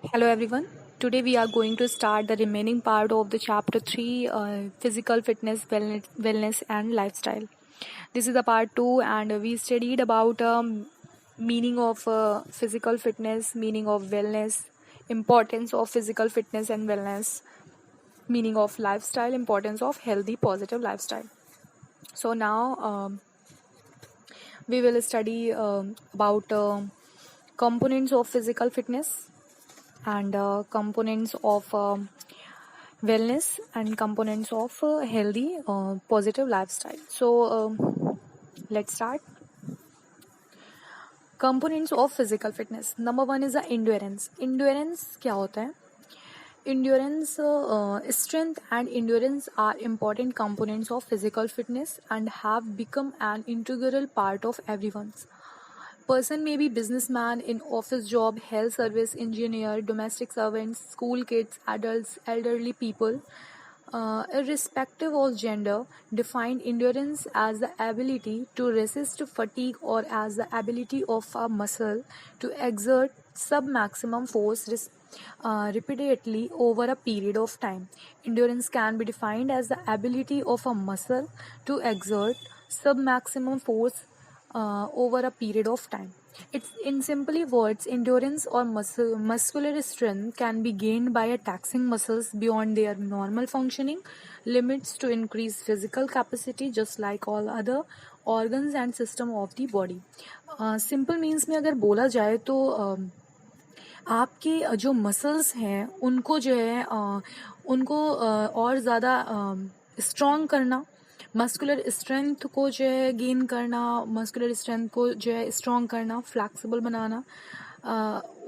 Hello everyone. Today we are going to start the remaining part of the chapter 3 physical fitness, wellness and lifestyle. This is the part 2 and we studied about meaning of physical fitness, meaning of wellness, importance of physical fitness and wellness, meaning of lifestyle, importance of healthy positive lifestyle. So now we will study about components of physical fitness and components of wellness and components of healthy positive lifestyle. So let's start. Components of physical fitness. Number 1 is the endurance. Endurance क्या होता है? Endurance, strength and endurance are important components of physical fitness and have become an integral part of everyone's. Person may be businessman in office job, health service engineer, domestic servants, school kids, adults, elderly people. Irrespective of gender, define endurance as the ability to resist fatigue or as the ability of a muscle to exert sub-maximum force repeatedly over a period of time. Endurance can be defined as the ability of a muscle to exert sub-maximum force over a period of time. It's in simply words, endurance or muscular strength can be gained by taxing muscles beyond their normal functioning limits to increase physical capacity, just like all other organs and system of the body. Simple means में अगर बोला जाए तो आपके जो muscles हैं उनको जो है उनको और ज़्यादा स्ट्रॉन्ग करना, मस्कुलर स्ट्रेंथ को जो है गेन करना, मस्कुलर स्ट्रेंथ को जो है स्ट्रॉन्ग करना, फ्लैक्सिबल बनाना,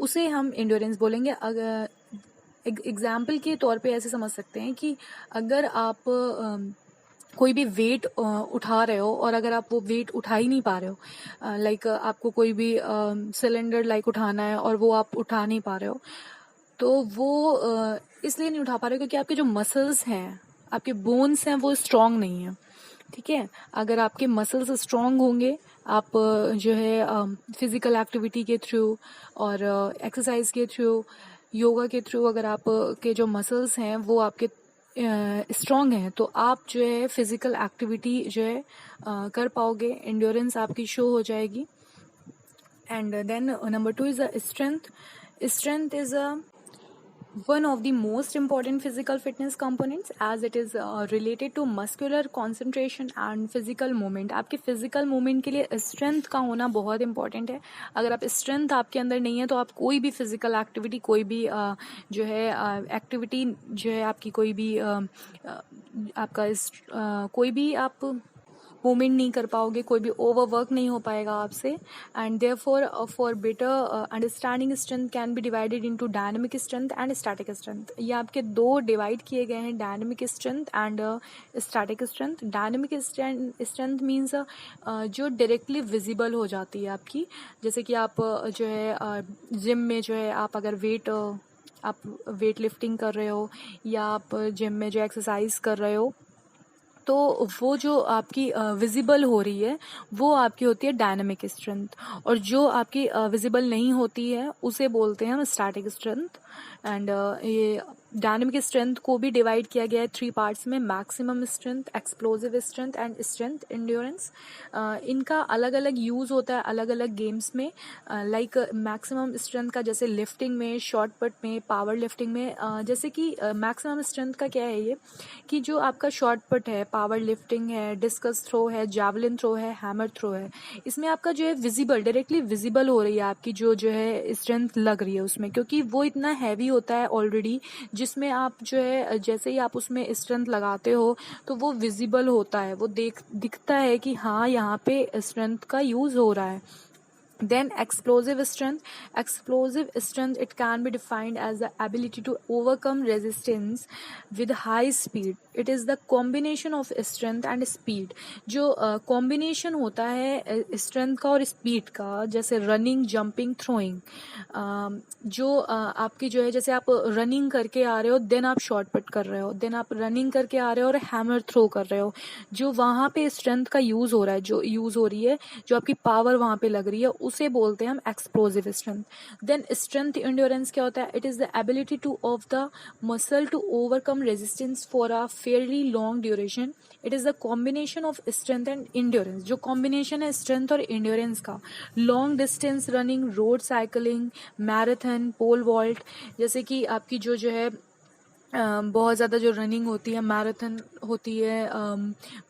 उसे हम एंड्योरेंस बोलेंगे. अगर एग्जाम्पल के तौर पे ऐसे समझ सकते हैं कि अगर आप कोई भी वेट उठा रहे हो और अगर आप वो वेट उठा ही नहीं पा रहे हो, लाइक आपको कोई भी सिलेंडर लाइक उठाना है और वो आप उठा नहीं पा रहे हो, तो वो इसलिए नहीं उठा पा रहे हो क्योंकि आपके जो मसल्स हैं, आपके बोन्स हैं, वो स्ट्रांग नहीं है. ठीक है. अगर आपके मसल्स स्ट्रांग होंगे, आप जो है फिजिकल एक्टिविटी के थ्रू और एक्सरसाइज के थ्रू, योगा के थ्रू, अगर आप के जो मसल्स हैं वो आपके स्ट्रांग हैं, तो आप जो है फिजिकल एक्टिविटी जो है कर पाओगे, एंड्योरेंस आपकी शो हो जाएगी. And then number 2 is strength. Strength is one of the most important physical fitness components as it is related to muscular concentration and physical movement. आपके physical movement के लिए strength का होना बहुत important है. अगर आप strength आपके अंदर नहीं है तो आप कोई भी physical activity, कोई भी जो है activity जो है आपकी, कोई भी आपका कोई भी आप मूवमेंट नहीं कर पाओगे, कोई भी ओवरवर्क नहीं हो पाएगा आपसे. And therefore for better understanding strength can be divided into dynamic strength and static strength. ये आपके दो डिवाइड किए गए हैं, dynamic strength and static strength. Dynamic strength means जो डायरेक्टली विजिबल हो जाती है आपकी, जैसे कि आप जो है जिम में जो है आप अगर आप वेट लिफ्टिंग कर रहे हो या आप जिम में जो एक्सरसाइज कर रहे हो, तो वो जो आपकी विजिबल हो रही है वो आपकी होती है डायनामिक स्ट्रेंथ, और जो आपकी विजिबल नहीं होती है उसे बोलते हैं हम स्टैटिक स्ट्रेंथ. एंड ये डायनामिक स्ट्रेंथ को भी डिवाइड किया गया है 3 पार्ट्स में: maximum strength, explosive strength and strength endurance. इनका अलग अलग यूज होता है अलग अलग गेम्स में. लाइक मैक्सिमम स्ट्रेंथ का जैसे लिफ्टिंग में, शॉर्ट पुट में, पावर लिफ्टिंग में. जैसे कि मैक्सिमम स्ट्रेंथ का क्या है, ये कि जो आपका शॉर्ट पुट है, पावर लिफ्टिंग है, डिस्कस थ्रो है, जैवलिन थ्रो है, हैमर थ्रो है, इसमें आपका जो है विजिबल, डायरेक्टली विजिबल हो रही है आपकी जो है स्ट्रेंथ लग रही है उसमें, क्योंकि वो इतना हैवी होता है ऑलरेडी, जिसमें आप जो है जैसे ही आप उसमें स्ट्रेंथ लगाते हो तो वो विजिबल होता है, वो दिखता है कि हाँ यहाँ पे स्ट्रेंथ का यूज हो रहा है. Then explosive strength. Explosive strength, it can be defined as the ability to overcome resistance with high speed. It is the combination of strength and speed. जो combination होता है strength का और speed का, जैसे running, jumping, throwing. जो आपकी जो है, जैसे आप running करके आ रहे हो, then आप short put कर रहे हो, then आप running करके आ रहे हो और hammer throw कर रहे हो, जो वहाँ पे strength का यूज हो रहा है, जो यूज हो रही है, जो आपकी पावर वहाँ पे लग रही है, उसे बोलते हैं हम explosive strength. Then strength endurance क्या होता है? It is the ability to of the muscle to overcome resistance for a fairly long duration. It is the combination of strength and endurance. जो कॉम्बिनेशन है स्ट्रेंथ और endurance का, long distance running, road cycling, marathon, pole vault, जैसे कि आपकी जो है बहुत ज़्यादा जो रनिंग होती है, मैराथन होती है,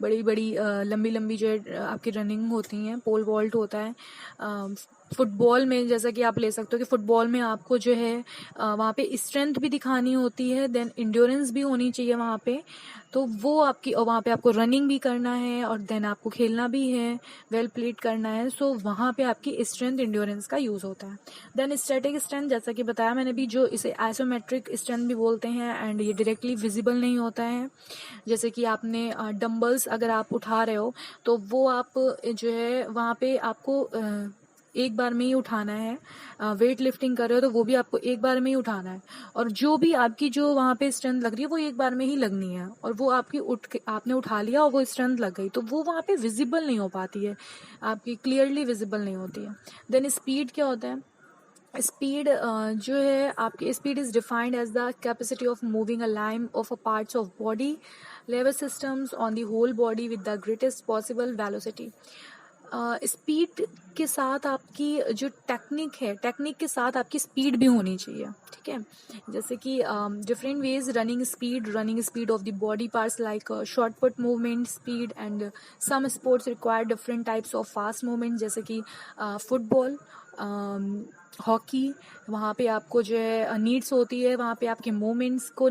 बड़ी बड़ी लंबी लंबी जो है आपकी रनिंग होती हैं, पोल वॉल्ट होता है. फुटबॉल में जैसा कि आप ले सकते हो कि फुटबॉल में आपको जो है वहाँ पे स्ट्रेंथ भी दिखानी होती है, देन इंड्योरेंस भी होनी चाहिए वहाँ पे. तो वो आपकी, और वहाँ पे आपको रनिंग भी करना है और देन आपको खेलना भी है, वेल प्लेड करना है. सो वहाँ पे आपकी स्ट्रेंथ इंड्योरेंस का यूज़ होता है. देन स्टैटिक स्ट्रेंथ, जैसा कि बताया मैंने भी, जो इसे आइसोमेट्रिक स्ट्रेंथ भी बोलते हैं एंड ये डायरेक्टली विजिबल नहीं होता है. जैसे कि आपने डंबल्स अगर आप उठा रहे हो तो वो आप जो है वहाँ पे आपको एक बार में ही उठाना है. वेट लिफ्टिंग कर रहे हो तो वो भी आपको एक बार में ही उठाना है, और जो भी आपकी जो वहाँ पे स्ट्रेंथ लग रही है वो एक बार में ही लगनी है, और वो आपकी आपने उठा लिया और वो स्ट्रेंथ लग गई तो वो वहाँ पे विजिबल नहीं हो पाती है, आपकी क्लियरली विजिबल नहीं होती है. देन स्पीड क्या होता है? स्पीड जो है आपकी, speed is defined as the capacity of moving a line of a parts of body level systems on the whole body with the greatest possible velocity. Speed के साथ आपकी जो टेक्निक है, टेक्निक के साथ आपकी स्पीड भी होनी चाहिए. ठीक है, जैसे कि different ways, running speed of the body parts like shot put movement speed, and some sports require different types of fast movement, जैसे कि फुटबॉल, हॉकी. वहाँ पे आपको जो है नीड्स होती है, वहाँ पे आपके मोमेंट्स को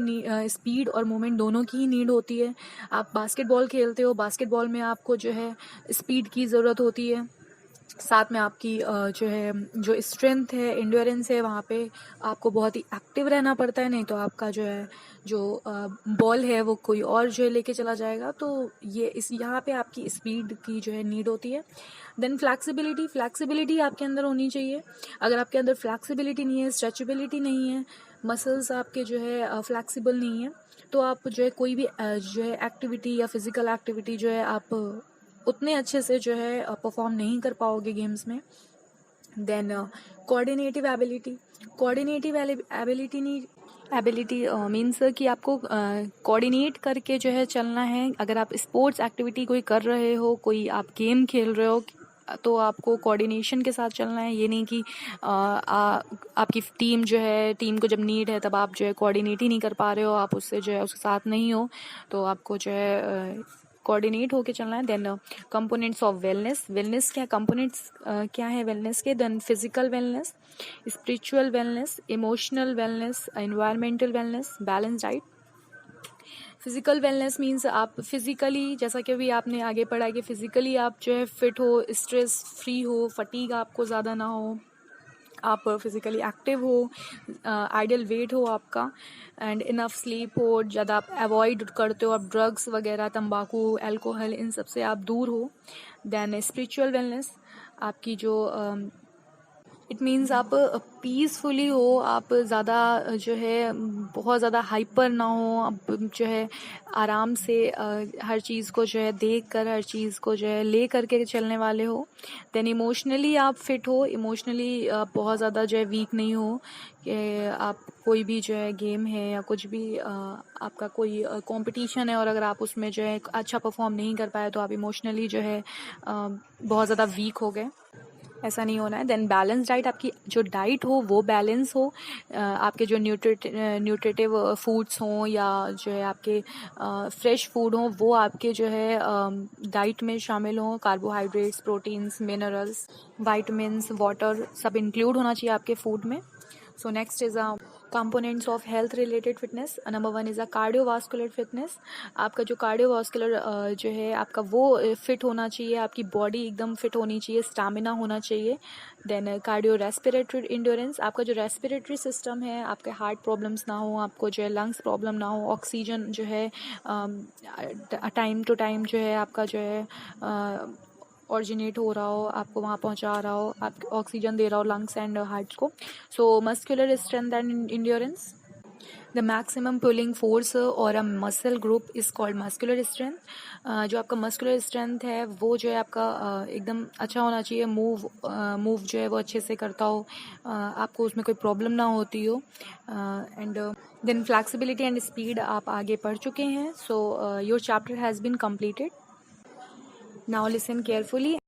स्पीड और मोमेंट दोनों की ही नीड होती है. आप बास्केटबॉल खेलते हो, बास्केटबॉल में आपको जो है स्पीड की ज़रूरत होती है, साथ में आपकी जो है जो स्ट्रेंथ है, इंड्योरेंस है, वहाँ पे आपको बहुत ही एक्टिव रहना पड़ता है, नहीं तो आपका जो है जो बॉल है वो कोई और जो है लेके चला जाएगा. तो ये इस यहाँ पे आपकी स्पीड की जो है नीड होती है. देन फ्लैक्सिबिलिटी आपके अंदर होनी चाहिए. अगर आपके अंदर फ्लैक्सिबिलिटी नहीं है, स्ट्रेचेबिलिटी नहीं है, मसल्स आपके जो है फ्लैक्सिबल नहीं है, तो आप जो है कोई भी जो है एक्टिविटी या फिजिकल एक्टिविटी जो है आप उतने अच्छे से जो है परफॉर्म नहीं कर पाओगे गेम्स में. देन कोऑर्डिनेटिव एबिलिटी मीन्स कि आपको कोऑर्डिनेट करके जो है चलना है. अगर आप स्पोर्ट्स एक्टिविटी कोई कर रहे हो, कोई आप गेम खेल रहे हो, तो आपको कोऑर्डिनेशन के साथ चलना है. ये नहीं कि आपकी टीम को जब नीड है तब आप जो है कोऑर्डिनेट ही नहीं कर पा रहे हो, आप उससे जो है उसके साथ नहीं हो, तो आपको जो है कोऑर्डिनेट होके चलना है. देन कंपोनेंट्स ऑफ वेलनेस क्या कंपोनेंट्स क्या है वेलनेस के? Then physical wellness, spiritual wellness, emotional wellness, environmental wellness, balance diet. Physical wellness means आप फिजिकली, जैसा कि अभी आपने आगे पढ़ा है कि फिजिकली आप जो है फिट हो, स्ट्रेस फ्री हो, फटीग आपको ज़्यादा ना हो, आप फिजिकली एक्टिव हो, आइडियल वेट हो आपका, एंड इनफ स्लीप हो, ज़्यादा आप अवॉइड करते हो, आप ड्रग्स वगैरह, तंबाकू, अल्कोहल, इन सब से आप दूर हो. देन स्पिरिचुअल वेलनेस आपकी जो इट मीन्स आप पीसफुली हो, आप ज़्यादा जो है बहुत ज़्यादा हाइपर ना हो, आप जो है आराम से हर चीज़ को जो है देख कर, हर चीज़ को जो है ले करके चलने वाले हो. देन इमोशनली आप फिट हो, इमोशनली आप बहुत ज़्यादा जो है वीक नहीं हो कि आप कोई भी जो है गेम है या कुछ भी आपका कोई कंपटीशन है और अगर आप उसमें जो है अच्छा परफॉर्म नहीं कर पाए तो आप इमोशनली जो है बहुत ज़्यादा वीक हो गए, ऐसा नहीं होना है. देन बैलेंस डाइट, आपकी जो डाइट हो वो बैलेंस हो, आपके जो न्यूट्रिटिव फूड्स हों या जो है आपके फ्रेश फूड हों वो आपके जो है डाइट में शामिल हों. Carbohydrates, proteins, minerals, vitamins, water सब इंक्लूड होना चाहिए आपके फूड में. So next is components of health related fitness. Number 1 is a cardiovascular fitness. आपका जो कार्डियोवास्कुलर जो है आपका वो फिट होना चाहिए, आपकी बॉडी एकदम फिट होनी चाहिए, स्टैमिना होना चाहिए. देन कार्डियो रेस्पिरेटरी इंड्योरेंस, आपका जो रेस्पिरेटरी सिस्टम है, आपके हार्ट प्रॉब्लम्स ना हो, आपको जो है लंग्स प्रॉब्लम ना हो, ऑक्सीजन जो है टाइम टू टाइम जो है आपका जो है ऑरिजिनेट हो रहा हो, आपको वहाँ पहुँचा रहा हो, आप ऑक्सीजन दे रहा हो लंग्स एंड हार्ट्स को. So muscular strength and endurance. The maximum pulling force और a muscle group is called muscular strength. जो आपका मस्कुलर स्ट्रेंथ है वो जो है आपका एकदम अच्छा होना चाहिए. मूव जो है वो अच्छे से करता हो, आपको उसमें कोई प्रॉब्लम ना होती हो. And then flexibility and speed आप आगे पढ़ चुके हैं. So your chapter has been completed. Now listen carefully